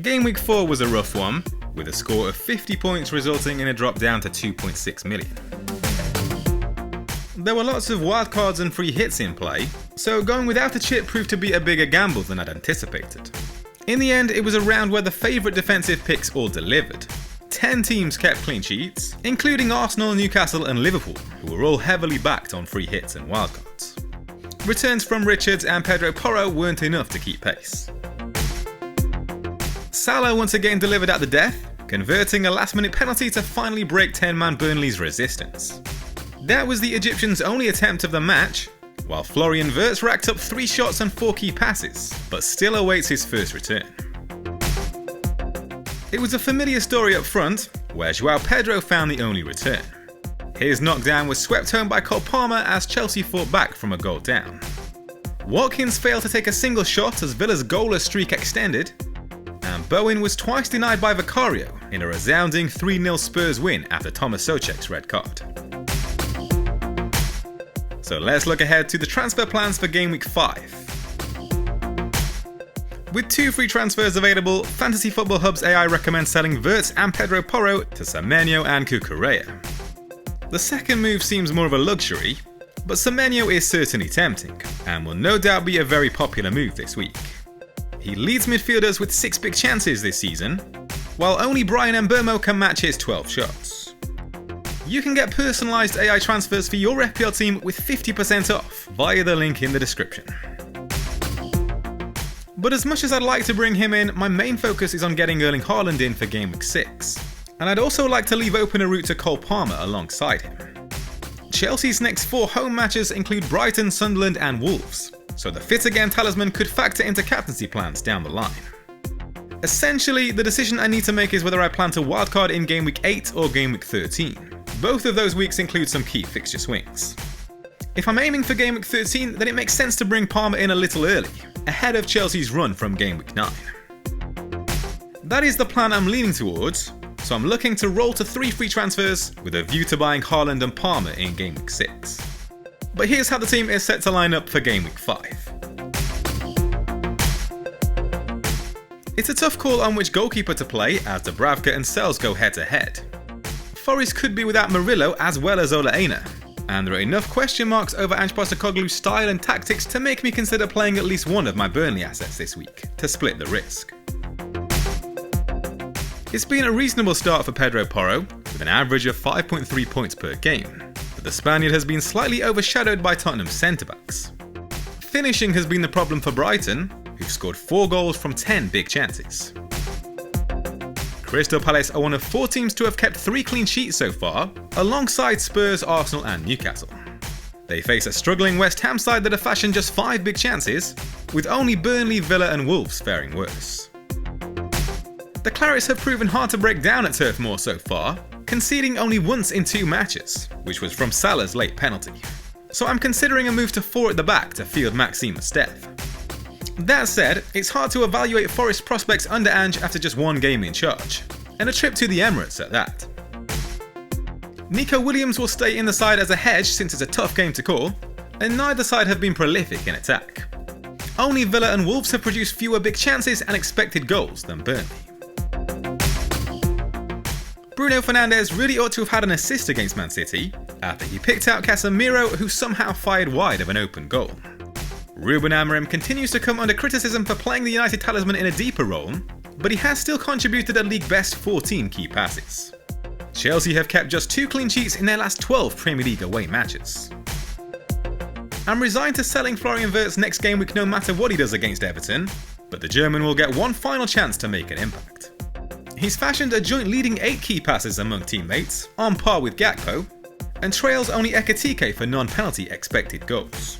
Game week 4 was a rough one, with a score of 50 points resulting in a drop down to 2.6 million. There were lots of wildcards and free hits in play, so going without a chip proved to be a bigger gamble than I'd anticipated. In the end, it was a round where the favourite defensive picks all delivered. 10 teams kept clean sheets, including Arsenal, Newcastle and Liverpool, who were all heavily backed on free hits and wildcards. Returns from Richards and Pedro Porro weren't enough to keep pace. Salah once again delivered at the death, converting a last-minute penalty to finally break 10-man Burnley's resistance. That was the Egyptians' only attempt of the match, while Florian Wirtz racked up 3 shots and 4 key passes, but still awaits his first return. It was a familiar story up front, where João Pedro found the only return. His knockdown was swept home by Cole Palmer as Chelsea fought back from a goal down. Watkins failed to take a single shot as Villa's goalless streak extended, and Bowen was twice denied by Vicario in a resounding 3-0 Spurs win after Thomas Souček's red card. So let's look ahead to the transfer plans for Game Week 5. With 2 free transfers available, Fantasy Football Hub's AI recommends selling Wirtz and Pedro Porro to Semenyo and Cucurella. The second move seems more of a luxury, but Semenyo is certainly tempting, and will no doubt be a very popular move this week. He leads midfielders with 6 big chances this season, while only Brian Mbeumo can match his 12 shots. You can get personalised AI transfers for your FPL team with 50% off via the link in the description. But as much as I'd like to bring him in, my main focus is on getting Erling Haaland in for Game Week 6, and I'd also like to leave open a route to Cole Palmer alongside him. Chelsea's next 4 home matches include Brighton, Sunderland and Wolves, so the fit again talisman could factor into captaincy plans down the line. Essentially, the decision I need to make is whether I plan to wildcard in Game Week 8 or Game Week 13. Both of those weeks include some key fixture swings. If I'm aiming for Game Week 13, then it makes sense to bring Palmer in a little early, ahead of Chelsea's run from Game Week 9. That is the plan I'm leaning towards, so I'm looking to roll to 3 free transfers with a view to buying Haaland and Palmer in Game Week 6. But here's how the team is set to line up for Game Week 5. It's a tough call on which goalkeeper to play as Dubravka and Sells go head to head. Forest could be without Murillo as well as Ola Aina, and there are enough question marks over Ange Postecoglou's style and tactics to make me consider playing at least one of my Burnley assets this week, to split the risk. It's been a reasonable start for Pedro Porro, with an average of 5.3 points per game, but the Spaniard has been slightly overshadowed by Tottenham's centre-backs. Finishing has been the problem for Brighton, who've scored 4 goals from 10 big chances. Crystal Palace are one of 4 teams to have kept 3 clean sheets so far, alongside Spurs, Arsenal and Newcastle. They face a struggling West Ham side that have fashioned just 5 big chances, with only Burnley, Villa and Wolves faring worse. The Clarets have proven hard to break down at Turf Moor so far, conceding only once in 2 matches, which was from Salah's late penalty. So I'm considering a move to 4 at the back to field Maxime Esteve. That said, it's hard to evaluate Forest prospects under Ange after just 1 game in charge, and a trip to the Emirates at that. Nico Williams will stay in the side as a hedge since it's a tough game to call, and neither side have been prolific in attack. Only Villa and Wolves have produced fewer big chances and expected goals than Burnley. Bruno Fernandes really ought to have had an assist against Man City, after he picked out Casemiro, who somehow fired wide of an open goal. Ruben Amorim continues to come under criticism for playing the United talisman in a deeper role, but he has still contributed a league best 14 key passes. Chelsea have kept just 2 clean sheets in their last 12 Premier League away matches. I'm resigned to selling Florian Wirtz next game week no matter what he does against Everton, but the German will get one final chance to make an impact. He's fashioned a joint leading 8 key passes among teammates, on par with Gakpo, and trails only Ekitike for non-penalty expected goals.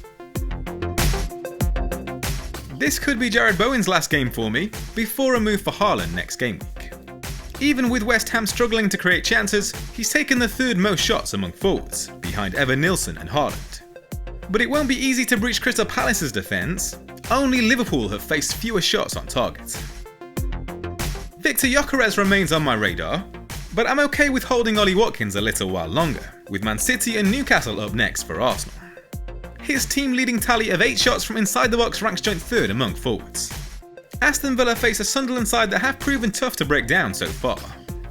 This could be Jarrod Bowen's last game for me, before a move for Haaland next game week. Even with West Ham struggling to create chances, he's taken the 3rd most shots among forwards, behind Evan Nilsson and Haaland. But it won't be easy to breach Crystal Palace's defence, only Liverpool have faced fewer shots on target. Victor Gyökeres remains on my radar, but I'm okay with holding Ollie Watkins a little while longer, with Man City and Newcastle up next for Arsenal. His team-leading tally of 8 shots from inside the box ranks joint 3rd among forwards. Aston Villa face a Sunderland side that have proven tough to break down so far.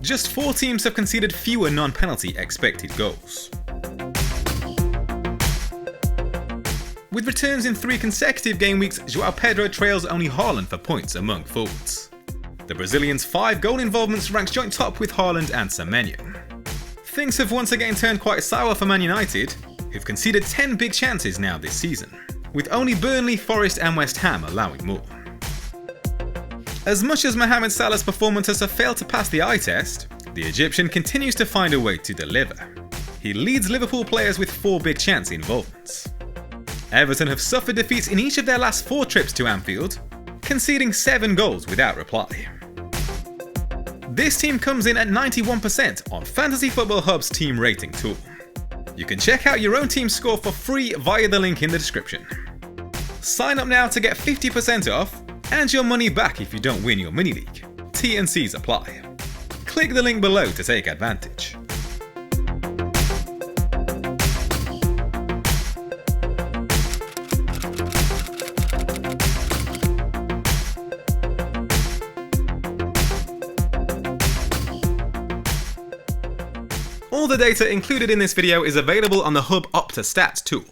Just 4 teams have conceded fewer non-penalty expected goals. With returns in 3 consecutive game weeks, João Pedro trails only Haaland for points among forwards. The Brazilian's 5 goal involvements ranks joint top with Haaland and Semenyo. Things have once again turned quite sour for Man United, who've conceded 10 big chances now this season, with only Burnley, Forest and West Ham allowing more. As much as Mohamed Salah's performances have failed to pass the eye test, the Egyptian continues to find a way to deliver. He leads Liverpool players with 4 big chance involvements. Everton have suffered defeats in each of their last 4 trips to Anfield, conceding 7 goals without reply. This team comes in at 91% on Fantasy Football Hub's team rating tool. You can check out your own team's score for free via the link in the description. Sign up now to get 50% off and your money back if you don't win your mini league. T&Cs apply. Click the link below to take advantage. All the data included in this video is available on the Hub Opta Stats tool.